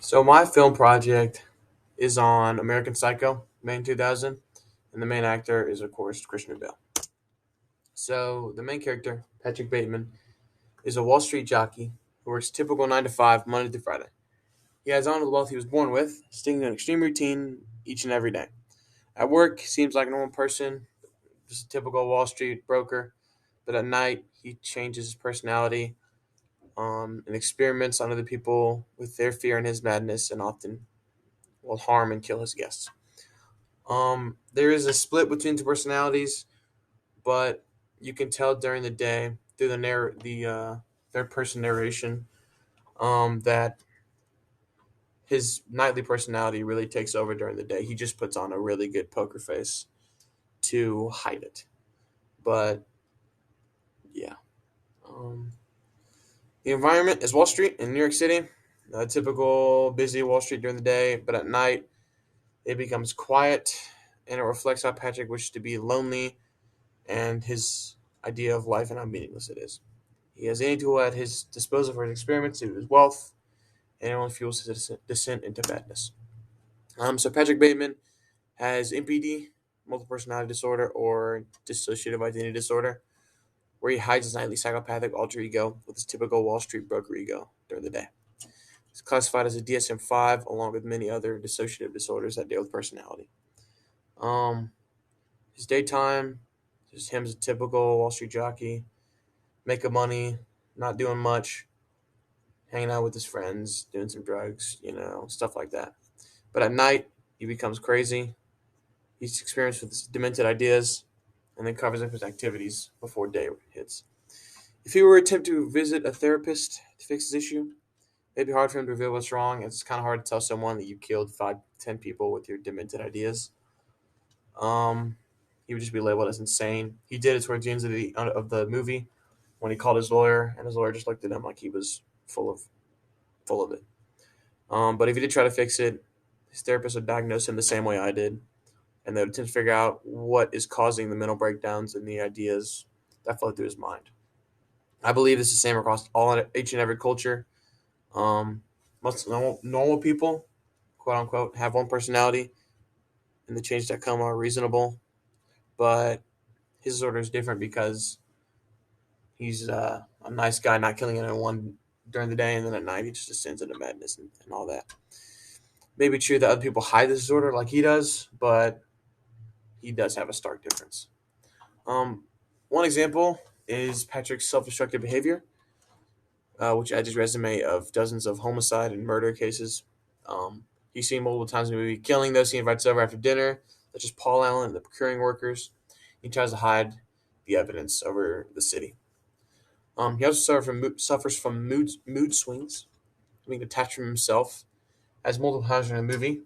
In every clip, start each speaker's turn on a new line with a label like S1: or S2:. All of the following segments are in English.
S1: So my film project is on American Psycho, May 2000, and the main actor is of course Christian Bale. So the main character, Patrick Bateman, is a Wall Street jockey who works typical 9 to 5 Monday through Friday. He has on the wealth he was born with, sticking to an extreme routine each and every day. At work, he seems like a normal person, just a typical Wall Street broker, but at night he changes his personality and experiments on other people with their fear and his madness, and often will harm and kill his guests. There is a split between two personalities, but you can tell during the day through the third person narration that his nightly personality really takes over during the day. He just puts on a really good poker face to hide it. But yeah, um, the environment is Wall Street in New York City. A typical busy Wall Street during the day, but at night it becomes quiet, and it reflects how Patrick wishes to be lonely and his idea of life and how meaningless it is. He has any tool at his disposal for his experiments due to his wealth, and it only fuels his descent into madness. So Patrick Bateman has MPD, multiple personality disorder, or dissociative identity disorder, where he hides his nightly psychopathic alter ego with his typical Wall Street broker ego during the day. He's classified as a DSM-5, along with many other dissociative disorders that deal with personality. Um, his daytime, just him as a typical Wall Street jockey, making money, not doing much, hanging out with his friends, doing some drugs, stuff like that. But at night, he becomes crazy. He's experienced with his demented ideas and then covers up his activities before day hits. If he were to attempt to visit a therapist to fix his issue, it'd be hard for him to reveal what's wrong. It's kind of hard to tell someone that you killed 5, 10 people with your demented ideas. Um, he would just be labeled as insane. He did it towards the end of the movie when he called his lawyer, and his lawyer just looked at him like he was full of it. But if he did try to fix it, his therapist would diagnose him the same way I did, and they would attempt to figure out what is causing the mental breakdowns and the ideas that flow through his mind. I believe this is the same across each and every culture. Um, Most normal people, quote unquote, have one personality, and the changes that come are reasonable. But his disorder is different because he's a nice guy, not killing anyone during the day, and then at night he just descends into madness and all that. Maybe true that other people hide this disorder like he does, but he does have a stark difference. Um, One example is Patrick's self-destructive behavior, which adds his resume of dozens of homicide and murder cases. He's seen multiple times in the movie killing those he invites over after dinner, such as Paul Allen and the procuring workers. He tries to hide the evidence over the city. He also suffers from mood swings, being detached from himself, as multiple times in the movie.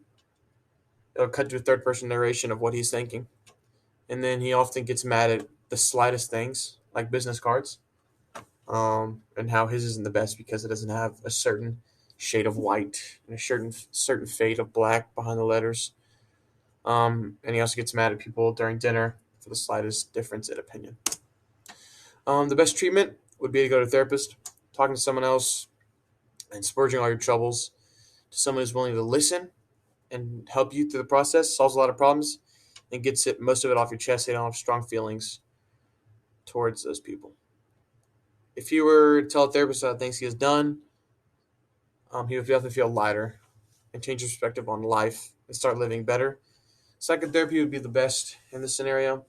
S1: It'll cut to a third person narration of what he's thinking. And then he often gets mad at the slightest things, like business cards, and how his isn't the best because it doesn't have a certain shade of white and a certain fade of black behind the letters. And he also gets mad at people during dinner for the slightest difference in opinion. The best treatment would be to go to a therapist, talking to someone else, and spurging all your troubles to someone who's willing to listen and help you through the process, solves a lot of problems, and gets most of it off your chest so you don't have strong feelings towards those people. If you were to tell a therapist about things he has done, he would definitely feel lighter and change his perspective on life and start living better. Psychotherapy would be the best in this scenario,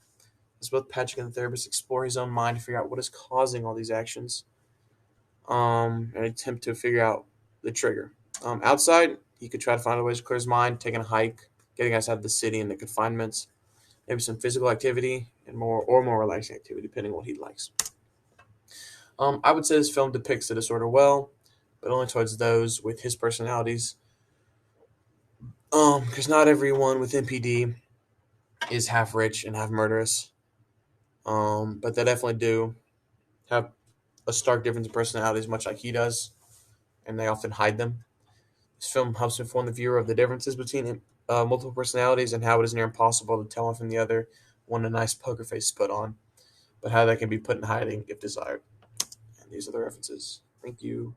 S1: as both Patrick and the therapist explore his own mind to figure out what is causing all these actions, and attempt to figure out the trigger. Outside, he could try to find ways to clear his mind, taking a hike, getting us out of the city and the confinements, maybe some physical activity and more relaxing activity, depending on what he likes. I would say this film depicts the disorder well, but only towards those with his personalities. Because not everyone with NPD is half rich and half murderous. But they definitely do have a stark difference in personalities, much like he does, and they often hide them. This film helps inform the viewer of the differences between multiple personalities and how it is near impossible to tell one from the other when a nice poker face is put on, but how that can be put in hiding if desired. And these are the references. Thank you.